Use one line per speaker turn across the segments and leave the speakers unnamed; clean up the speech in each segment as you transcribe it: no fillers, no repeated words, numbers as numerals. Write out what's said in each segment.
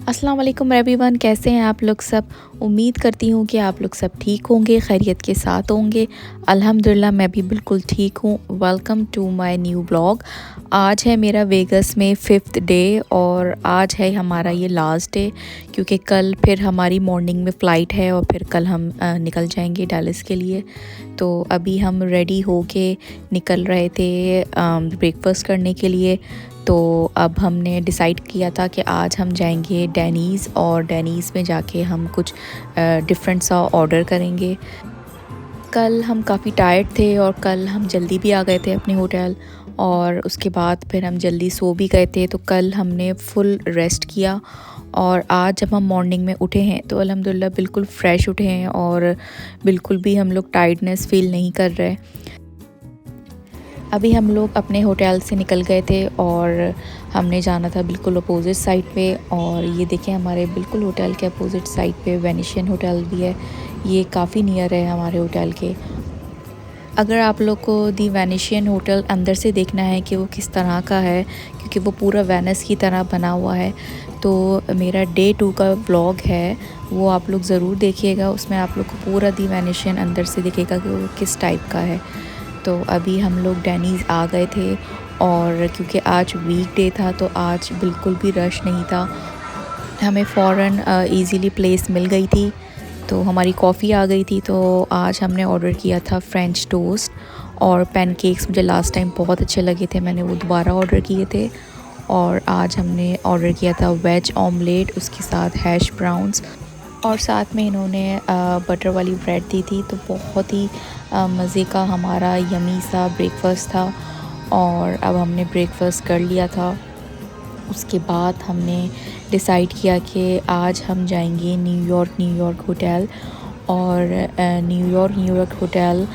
अस्सलाम वालेकुम एवरीवन, कैसे हैं आप लोग सब। उम्मीद करती हूँ कि आप लोग सब ठीक होंगे, खैरियत के साथ होंगे। अल्हम्दुलिल्लाह मैं भी बिल्कुल ठीक हूँ। Welcome to my new blog. आज है मेरा वेगस में 5th डे और आज है हमारा ये लास्ट डे, क्योंकि कल फिर हमारी मॉर्निंग में फ़्लाइट है और फिर कल हम निकल जाएंगे डैलस के लिए। तो अभी हम रेडी हो के निकल रहे थे ब्रेकफास्ट करने के लिए। तो अब हमने डिसाइड किया था कि आज हम जाएंगे डेनीज़ और डेनीज़ में जाके हम कुछ डिफरेंट सा ऑर्डर करेंगे। कल हम काफ़ी टायर्ड थे और कल हम जल्दी भी आ गए थे अपने होटल और उसके बाद फिर हम जल्दी सो भी गए थे। तो कल हमने फुल रेस्ट किया और आज जब हम मॉर्निंग में उठे हैं तो अल्हम्दुलिल्लाह बिल्कुल फ़्रेश उठे हैं और बिल्कुल भी हम लोग टायर्डनेस फ़ील नहीं कर रहे। अभी हम लोग अपने होटल से निकल गए थे और हमने जाना था बिल्कुल अपोज़िट साइड पे। और ये देखें, हमारे बिल्कुल होटल के अपोज़िट साइड पे वेनेशियन होटल भी है। ये काफ़ी नियर है हमारे होटल के। अगर आप लोग को दी वेनेशियन होटल अंदर से देखना है कि वो किस तरह का है, क्योंकि वो पूरा वेनिस की तरह बना हुआ है, तो मेरा डे 2 का व्लॉग है, वो आप लोग ज़रूर देखिएगा। उसमें आप लोग को पूरा दी वेनेशियन अंदर से दिखेगा कि वो किस टाइप का है। तो अभी हम लोग डेनीज़ आ गए थे और क्योंकि आज वीकडे था तो आज बिल्कुल भी रश नहीं था। हमें फ़ौरन इजीली प्लेस मिल गई थी, तो हमारी कॉफ़ी आ गई थी। तो आज हमने ऑर्डर किया था फ्रेंच टोस्ट और पैनकेक्स। मुझे लास्ट टाइम बहुत अच्छे लगे थे, मैंने वो दोबारा ऑर्डर किए थे। और आज हमने ऑर्डर किया था वेज ऑमलेट, उसके साथ हैश ब्राउन्स और साथ में इन्होंने बटर वाली ब्रेड दी थी। तो बहुत ही मज़े का हमारा यमी सा ब्रेकफ़ास्ट था। और अब हमने ब्रेकफ़ास्ट कर लिया था। उसके बाद हमने डिसाइड किया कि आज हम जाएंगे न्यूयॉर्क होटल। और न्यूयॉर्क होटल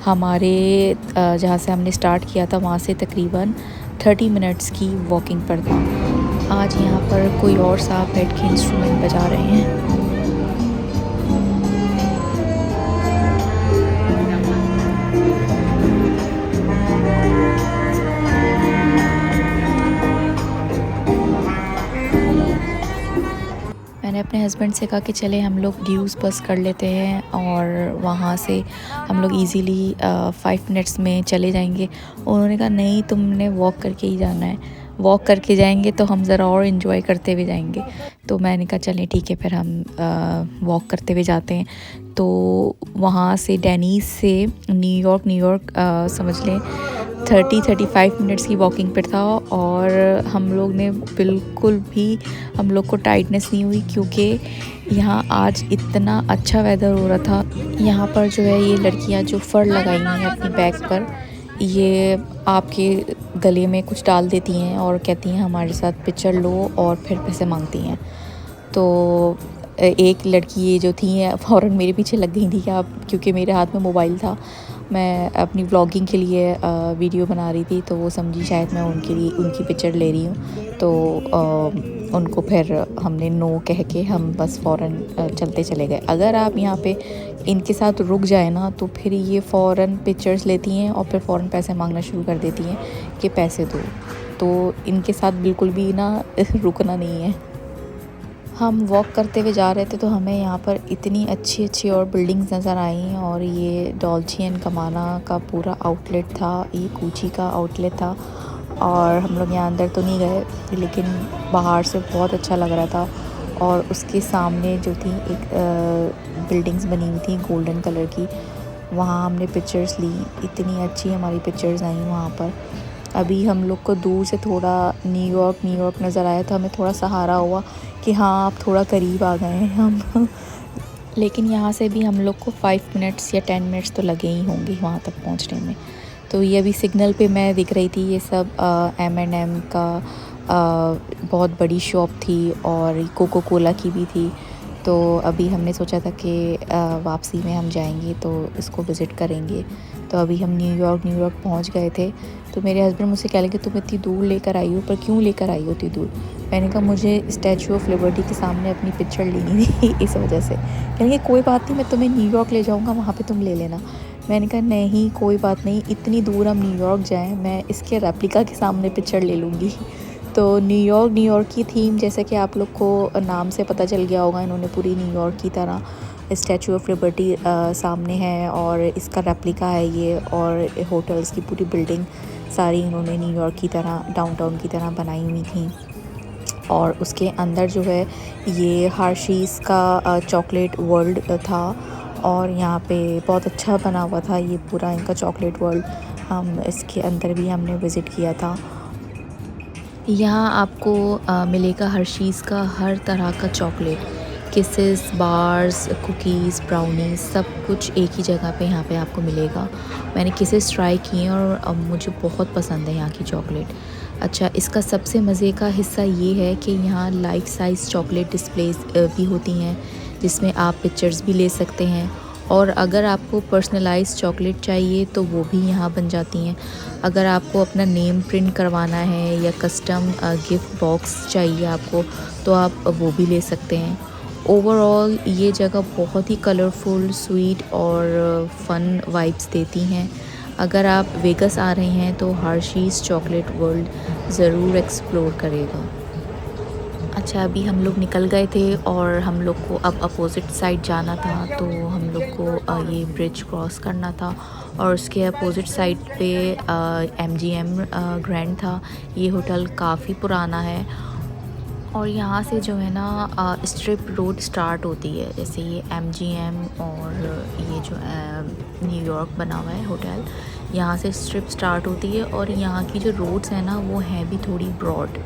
हमारे जहाँ से हमने स्टार्ट किया था वहाँ से तकरीबन 30 मिनट्स की वॉकिंग पर था। आज यहाँ पर कोई और साहब बैठ के इंस्ट्रूमेंट बजा रहे हैं। मैंने अपने हस्बैंड से कहा कि चले हम लोग ड्यूज़ बस कर लेते हैं और वहाँ से हम लोग इजीली 5 मिनट्स में चले जाएंगे। उन्होंने कहा नहीं, तुमने वॉक करके ही जाना है, वॉक करके जाएंगे तो हम ज़रा और इन्जॉय करते हुए जाएंगे। तो मैंने कहा चलें ठीक है, फिर हम वॉक करते हुए जाते हैं। तो वहाँ से डेनीज़ से न्यूयॉर्क समझ लें 30-35 मिनट्स की वॉकिंग पर था। और हम लोग ने बिल्कुल भी हम लोग को टाइटनेस नहीं हुई, क्योंकि यहाँ आज इतना अच्छा वेदर हो रहा था। यहाँ पर जो है ये लड़कियाँ जो फ़र लगाई हैं अपनी बैक पर, ये आपके गले में कुछ डाल देती हैं और कहती हैं हमारे साथ पिक्चर लो और फिर पैसे मांगती हैं। तो एक लड़की ये जो थी फ़ौरन मेरे पीछे लग गई थी कि आप, क्योंकि मेरे हाथ में मोबाइल था, मैं अपनी व्लॉगिंग के लिए वीडियो बना रही थी, तो वो समझी शायद मैं उनकी पिक्चर ले रही हूँ। तो उनको फिर हमने नो कह के हम बस फ़ौरन चलते चले गए। अगर आप यहाँ पे इनके साथ रुक जाए ना तो फिर ये फ़ौरन पिक्चर्स लेती हैं और फिर फ़ौरन पैसे मांगना शुरू कर देती हैं कि पैसे दो। तो इनके साथ बिल्कुल भी ना रुकना नहीं है। हम वॉक करते हुए जा रहे थे तो हमें यहाँ पर इतनी अच्छी और बिल्डिंग्स नज़र आई। और ये डॉल्चे एंड गबाना का पूरा आउटलेट था, ये गुच्ची का आउटलेट था। और हम लोग यहाँ अंदर तो नहीं गए, लेकिन बाहर से बहुत अच्छा लग रहा था। और उसके सामने जो थी एक बिल्डिंग्स बनी हुई थी गोल्डन कलर की, वहाँ हमने पिक्चर्स ली। इतनी अच्छी हमारी पिक्चर्स आई वहाँ पर। अभी हम लोग को दूर से थोड़ा न्यूयॉर्क नज़र आया तो हमें थोड़ा सहारा हुआ कि हाँ आप थोड़ा करीब आ गए हैं हम। लेकिन यहाँ से भी हम लोग को 5 मिनट्स या 10 मिनट्स तो लगे ही होंगे वहाँ तक पहुँचने में। तो ये अभी सिग्नल पे मैं दिख रही थी, ये सब M&M का बहुत बड़ी शॉप थी और कोको कोला की भी थी। तो अभी हमने सोचा था कि वापसी में हम जाएंगे तो इसको विज़िट करेंगे। तो अभी हम न्यूयॉर्क पहुंच गए थे। तो मेरे हस्बैंड मुझसे कह लगे तुम इतनी दूर लेकर आई हो, पर क्यों लेकर आई हो इतनी दूर। मैंने कहा मुझे स्टैचू ऑफ लिबर्टी के सामने अपनी पिक्चर लेनी थी इस वजह से। कहेंगे कोई बात नहीं, मैं तुम्हें न्यूयॉर्क ले जाऊँगा, वहाँ पर तुम ले लेना। मैंने कहा नहीं कोई बात नहीं, इतनी दूर हम न्यूयॉर्क जाएँ, मैं इसके रेप्लिका के सामने पिक्चर ले लूँगी। तो न्यूयॉर्क की थीम, जैसे कि आप लोग को नाम से पता चल गया होगा, इन्होंने पूरी न्यूयॉर्क की तरह स्टैचू ऑफ लिबर्टी सामने है और इसका रेप्लिका है ये, और होटल्स की पूरी बिल्डिंग सारी इन्होंने न्यूयॉर्क की तरह डाउनटाउन की तरह बनाई हुई थी। और उसके अंदर जो है ये हर्शीज़ का चॉकलेट वर्ल्ड था, और यहाँ पे बहुत अच्छा बना हुआ था ये पूरा इनका चॉकलेट वर्ल्ड। हम इसके अंदर भी हमने विज़िट किया था। यहाँ आपको मिलेगा हर्शीज़ का हर तरह का chocolate, kisses, bars, cookies, brownies, सब कुछ एक ही जगह पे यहाँ पे आपको मिलेगा। मैंने किसेस ट्राई किए हैं और मुझे बहुत पसंद है यहाँ की चॉकलेट। अच्छा, इसका सबसे मज़े का हिस्सा ये है कि यहाँ लाइफ साइज़ चॉकलेट डिस्प्लेस भी होती हैं, जिसमें आप पिक्चर्स भी ले सकते हैं, और अगर आपको पर्सनलाइज़ चॉकलेट चाहिए तो वो भी यहाँ बन जाती हैं। अगर आपको अपना नेम प्रिंट करवाना है या कस्टम गिफ्ट बॉक्स चाहिए आपको, तो आप वो भी ले सकते हैं। ओवरऑल ये जगह बहुत ही कलरफुल, स्वीट और फ़न वाइब्स देती हैं। अगर आप वेगस आ रहे हैं तो हर्शीज़ चॉकलेट वर्ल्ड ज़रूर एक्सप्लोर करेगा। अच्छा, अभी हम लोग निकल गए थे और हम लोग को अब अपोज़िट साइड जाना था, तो हम लोग को ये ब्रिज क्रॉस करना था, और उसके अपोज़िट साइड पे MGM ग्रैंड था। ये होटल काफ़ी पुराना है, और यहाँ से जो है ना स्ट्रिप रोड स्टार्ट होती है, जैसे ये MGM और ये जो न्यूयॉर्क बना हुआ है होटल, यहाँ से स्ट्रिप स्टार्ट होती है, और यहाँ की जो रोड्स हैं ना वो हैं भी थोड़ी ब्रॉड।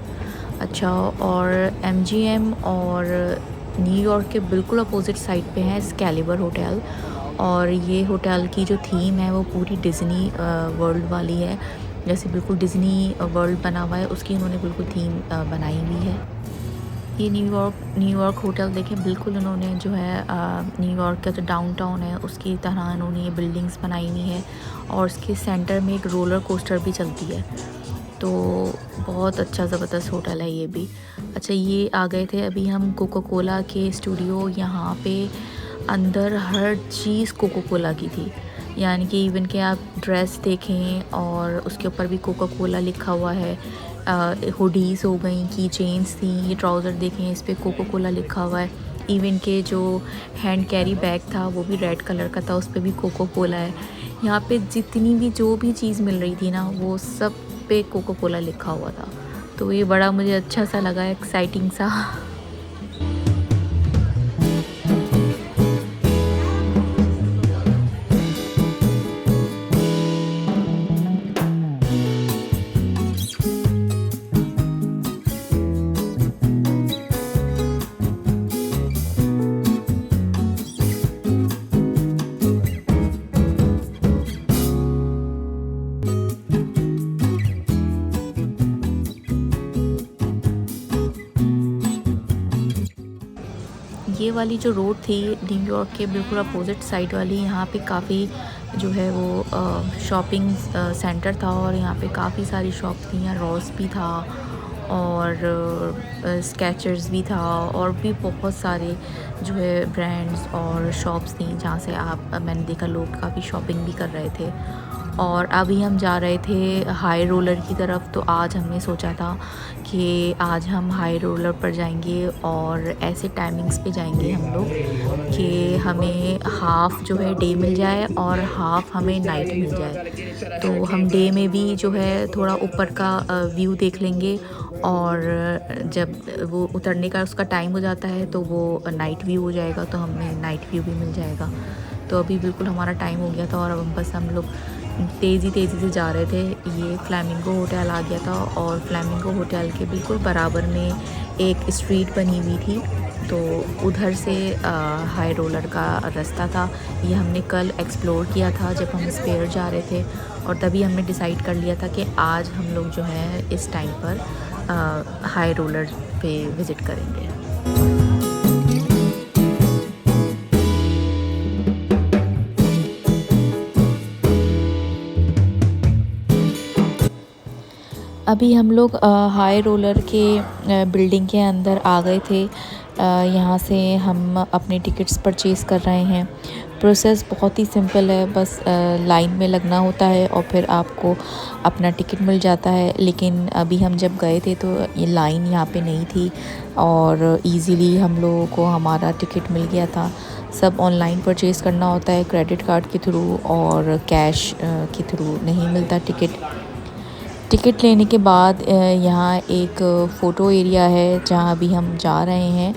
अच्छा, और MGM और न्यूयॉर्क के बिल्कुल अपोज़िट साइड पे है एक्सकैलिबर होटल, और ये होटल की जो थीम है वो पूरी डिज़नी वर्ल्ड वाली है। जैसे बिल्कुल डिज़नी वर्ल्ड बना हुआ है, उसकी इन्होंने बिल्कुल थीम बनाई हुई है। ये न्यूयॉर्क होटल देखें, बिल्कुल इन्होंने जो है न्यूयॉर्क का जो डाउनटाउन है उसकी तरह इन्होंने ये बिल्डिंग्स बनाई हुई है, और उसके सेंटर में एक रोलर कोस्टर भी चलती है। तो बहुत अच्छा ज़बरदस्त होटल है ये भी। अच्छा, ये आ गए थे अभी हम कोका कोला के स्टूडियो। यहाँ पे अंदर हर चीज़ कोका कोला की थी, यानी कि इवन कि आप ड्रेस देखें और उसके ऊपर भी कोका कोला लिखा हुआ है। हुडीज़ हो गई, की चेन्स थी, ये ट्राउज़र देखें इस पर कोका कोला लिखा हुआ है। इवन के जो हैंड कैरी बैग था वो भी रेड कलर का था, उस पर भी कोका कोला है। यहाँ पे जितनी भी जो भी चीज़ मिल रही थी ना वो सब पे कोका कोला लिखा हुआ था, तो ये बड़ा मुझे अच्छा सा लगा, एक्साइटिंग सा। ये वाली जो रोड थी न्यूयॉर्क के बिल्कुल अपोज़िट साइड वाली, यहाँ पे काफ़ी जो है वो शॉपिंग सेंटर था, और यहाँ पे काफ़ी सारी शॉप थी। यहाँ रॉस भी था और स्केचर्स भी था, और भी बहुत सारे जो है ब्रांड्स और शॉप्स थी जहाँ से मैंने देखा लोग काफ़ी शॉपिंग भी कर रहे थे। और अभी हम जा रहे थे हाई रोलर की तरफ, तो आज हमने सोचा था कि आज हम हाई रोलर पर जाएंगे, और ऐसे टाइमिंग्स पे जाएंगे हम लोग कि हमें हाफ़ जो है डे मिल जाए और हाफ़ हमें नाइट मिल जाए। तो हम डे में भी जो है थोड़ा ऊपर का व्यू देख लेंगे, और जब वो उतरने का उसका टाइम हो जाता है तो वो नाइट व्यू हो जाएगा, तो हमें नाइट व्यू भी मिल जाएगा। तो अभी बिल्कुल हमारा टाइम हो गया था, और अब बस हम लोग तेज़ी से जा रहे थे। ये फ्लैमिंगो होटल आ गया था, और फ्लैमिंगो होटल के बिल्कुल बराबर में एक स्ट्रीट बनी हुई थी, तो उधर से हाई रोलर का रास्ता था। ये हमने कल एक्सप्लोर किया था जब हम स्पेयर जा रहे थे, और तभी हमने डिसाइड कर लिया था कि आज हम लोग जो है इस टाइम पर हाई रोलर पे विज़िट करेंगे। अभी हम लोग हाई रोलर के बिल्डिंग के अंदर आ गए थे। यहाँ से हम अपने टिकट्स परचेज़ कर रहे हैं। प्रोसेस बहुत ही सिंपल है, बस लाइन में लगना होता है और फिर आपको अपना टिकट मिल जाता है। लेकिन अभी हम जब गए थे तो ये लाइन यहाँ पे नहीं थी और इजीली हम लोगों को हमारा टिकट मिल गया था। सब ऑनलाइन परचेज़ करना होता है क्रेडिट कार्ड के थ्रू, और कैश के थ्रू नहीं मिलता टिकट। टिकट लेने के बाद यहाँ एक फ़ोटो एरिया है जहाँ अभी हम जा रहे हैं।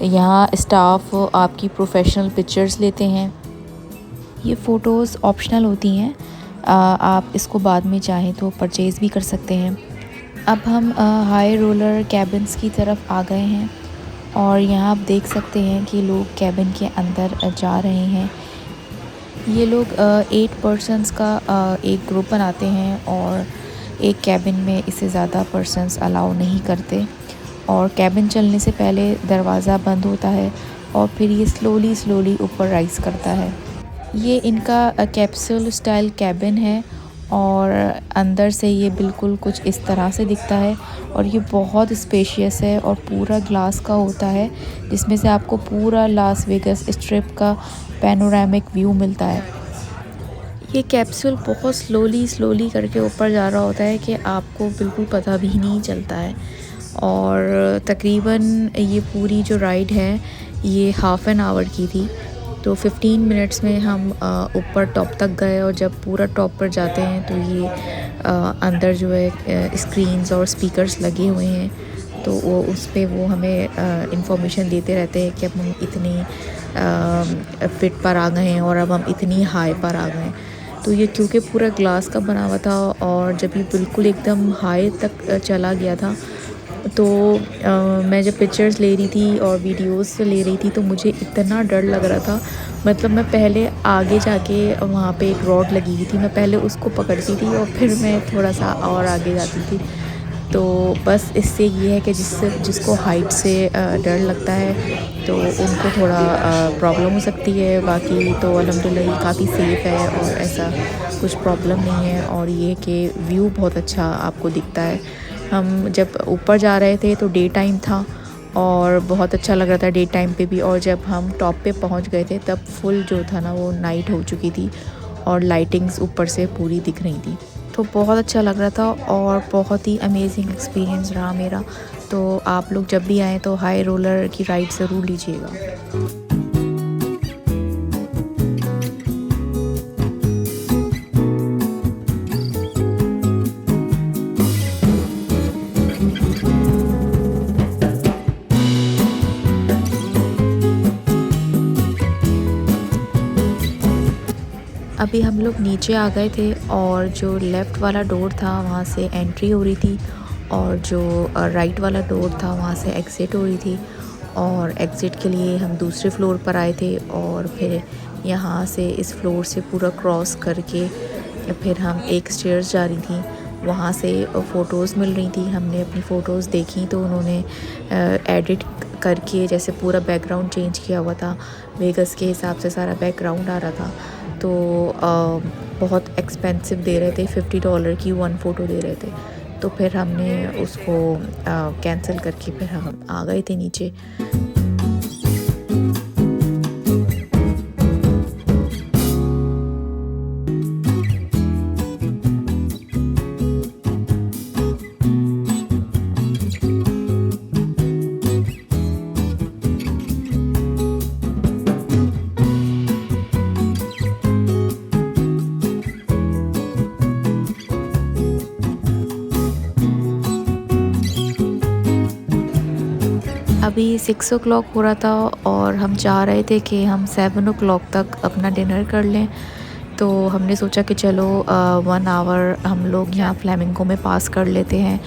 यहाँ स्टाफ आपकी प्रोफेशनल पिक्चर्स लेते हैं। ये फ़ोटोज़ ऑप्शनल होती हैं, आप इसको बाद में चाहें तो परचेज़ भी कर सकते हैं। अब हम हाई रोलर कैबिन्स की तरफ आ गए हैं और यहाँ आप देख सकते हैं कि लोग कैबिन के अंदर जा रहे हैं। ये लोग 8 पर्सन्स का एक ग्रुप बनाते हैं और एक कैबिन में इससे ज़्यादा पर्सन्स अलाउ नहीं करते। और कैबिन चलने से पहले दरवाज़ा बंद होता है और फिर ये स्लोली ऊपर राइज़ करता है। ये इनका कैप्सूल स्टाइल कैबिन है और अंदर से ये बिल्कुल कुछ इस तरह से दिखता है और ये बहुत स्पेशियस है और पूरा ग्लास का होता है, जिसमें से आपको पूरा लास वेगस स्ट्रिप का पैनोरामिक व्यू मिलता है। ये कैप्सूल बहुत स्लोली करके ऊपर जा रहा होता है कि आपको बिल्कुल पता भी नहीं चलता है। और तकरीबन ये पूरी जो राइड है ये हाफ़ एन आवर की थी, तो 15 मिनट्स में हम ऊपर टॉप तक गए। और जब पूरा टॉप पर जाते हैं तो ये अंदर जो है स्क्रीन्स और स्पीकर्स लगे हुए हैं, तो वो उस पे वो हमें इंफॉर्मेशन देते रहते हैं कि अब हम इतनी फिट पर आ गए हैं और अब हम इतनी हाई पर आ गए हैं। तो ये क्योंकि पूरा ग्लास का बना हुआ था और जब ये बिल्कुल एकदम हाई तक चला गया था, तो मैं जब पिक्चर्स ले रही थी और वीडियोस ले रही थी तो मुझे इतना डर लग रहा था। मतलब मैं पहले आगे जाके वहाँ पे एक रॉड लगी हुई थी, मैं पहले उसको पकड़ती थी और फिर मैं थोड़ा सा और आगे जाती थी। तो बस इससे ये है कि जिसको हाइट से डर लगता है तो उनको थोड़ा प्रॉब्लम हो सकती है। बाकी तो अल्हम्दुलिल्लाह ये काफ़ी सेफ़ है और ऐसा कुछ प्रॉब्लम नहीं है। और ये कि व्यू बहुत अच्छा आपको दिखता है। हम जब ऊपर जा रहे थे तो डे टाइम था और बहुत अच्छा लग रहा था डे टाइम पे भी, और जब हम टॉप पे पहुंच गए थे तब फुल जो था ना वो नाइट हो चुकी थी और लाइटिंग्स ऊपर से पूरी दिख रही थी। तो बहुत अच्छा लग रहा था और बहुत ही अमेजिंग एक्सपीरियंस रहा मेरा। तो आप लोग जब भी आएँ तो हाई रोलर की राइड ज़रूर लीजिएगा। अभी हम लोग नीचे आ गए थे और जो लेफ़्ट वाला डोर था वहाँ से एंट्री हो रही थी और जो राइट वाला डोर था वहाँ से एग्ज़िट हो रही थी। और एग्ज़िट के लिए हम दूसरे फ्लोर पर आए थे और फिर यहाँ से इस फ्लोर से पूरा क्रॉस करके फिर हम एक स्टेयर्स जा रही थी, वहाँ से फ़ोटोज़ मिल रही थी। हमने अपनी फ़ोटोज़ देखी तो उन्होंने एडिट करके जैसे पूरा बैकग्राउंड चेंज किया हुआ था, वेगस के हिसाब से सारा बैकग्राउंड आ रहा था। तो बहुत एक्सपेंसिव दे रहे थे, $50 की 1 फ़ोटो दे रहे थे। तो फिर हमने उसको कैंसिल करके फिर हम आ गए थे नीचे। अभी 6 ओ क्लॉक हो रहा था और हम चाह रहे थे कि हम 7 ओ क्लॉक तक अपना डिनर कर लें। तो हमने सोचा कि चलो 1 आवर हम लोग यहाँ फ्लेमिंगो में पास कर लेते हैं।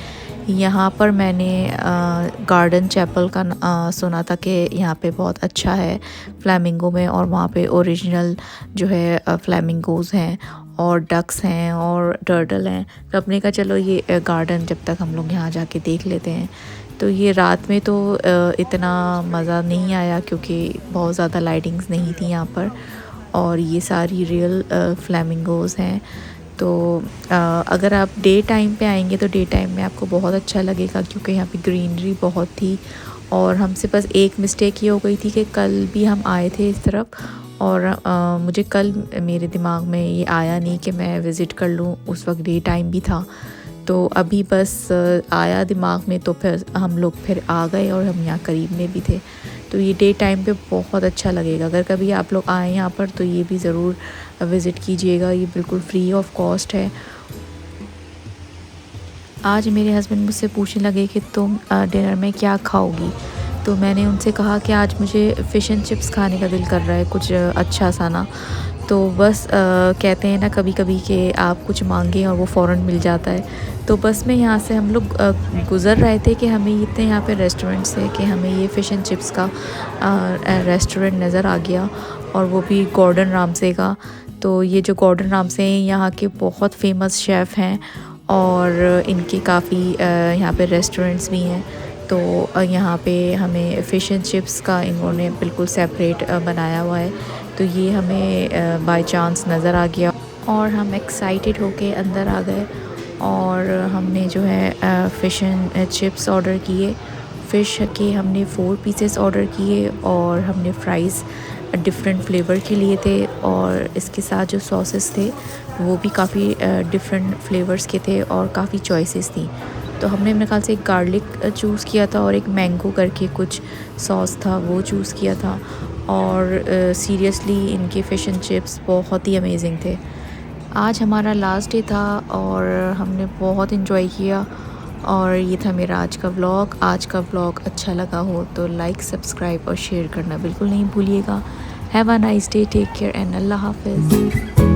यहाँ पर मैंने गार्डन चैपल का सुना था कि यहाँ पे बहुत अच्छा है फ्लेमिंगो में, और वहाँ पे ओरिजिनल जो है फ्लेमिंगोज़ हैं और डक्स हैं और टर्टल हैं। तो अपने का चलो ये गार्डन जब तक हम लोग यहाँ जाके देख लेते हैं। तो ये रात में तो इतना मज़ा नहीं आया क्योंकि बहुत ज़्यादा लाइटिंग्स नहीं थी यहाँ पर, और ये सारी रियल फ्लेमिंगोज़ हैं। तो अगर आप डे टाइम पे आएंगे तो डे टाइम में आपको बहुत अच्छा लगेगा क्योंकि यहाँ पे ग्रीनरी बहुत थी और हमसे बस एक मिस्टेक ये हो गई थी कि कल भी हम आए थे इस तरफ, और मुझे कल मेरे दिमाग में ये आया नहीं कि मैं विज़िट कर लूँ, उस वक्त डे टाइम भी था। तो अभी बस आया दिमाग में, तो फिर हम लोग फिर आ गए और हम यहाँ करीब में भी थे। तो ये डे टाइम पे बहुत अच्छा लगेगा। अगर कभी आप लोग आएँ यहाँ पर तो ये भी ज़रूर विज़िट कीजिएगा, ये बिल्कुल फ्री ऑफ कॉस्ट है। आज मेरे हस्बैंड मुझसे पूछने लगे कि तुम डिनर में क्या खाओगी, तो मैंने उनसे कहा कि आज मुझे फ़िश एंड चिप्स खाने का दिल कर रहा है, कुछ अच्छा सा ना। तो बस कहते हैं ना कभी कभी कि आप कुछ मांगें और वो फ़ौरन मिल जाता है। तो बस में यहाँ से हम लोग गुज़र रहे थे कि हमें इतने यहाँ पे रेस्टोरेंट्स है कि हमें ये फ़िश एंड चिप्स का रेस्टोरेंट नज़र आ गया, और वो भी गॉर्डन रामसे का। तो ये जो गॉर्डन रामसे हैं यहाँ के बहुत फेमस शेफ़ हैं, और इनके काफ़ी यहाँ पे रेस्टोरेंट्स भी हैं। तो यहाँ पे हमें फ़िश एंड चिप्स का इन्होंने बिल्कुल सेपरेट बनाया हुआ है। तो ये हमें बाय चांस नज़र आ गया और हम एक्साइटेड होके अंदर आ गए, और हमने जो है फ़िश एंड चिप्स ऑर्डर किए। फ़िश के हमने 4 पीसेस ऑर्डर किए, और हमने फ़्राइज़ डिफरेंट फ्लेवर के लिए थे, और इसके साथ जो सॉसेस थे वो भी काफ़ी डिफरेंट फ्लेवर्स के थे और काफ़ी चॉइसेस थी। तो हमने मेरे ख़्याल से एक गार्लिक चूज़ किया था, और एक मैंगो करके कुछ सॉस था वो चूज़ किया था। और सीरियसली इनके फ़िश एंड चिप्स बहुत ही अमेजिंग थे। आज हमारा लास्ट डे था और हमने बहुत इन्जॉय किया, और ये था मेरा आज का व्लॉग। आज का व्लॉग अच्छा लगा हो तो लाइक, सब्सक्राइब और शेयर करना बिल्कुल नहीं भूलिएगा। Have a nice day, take care and अल्लाह हाफ़िज़।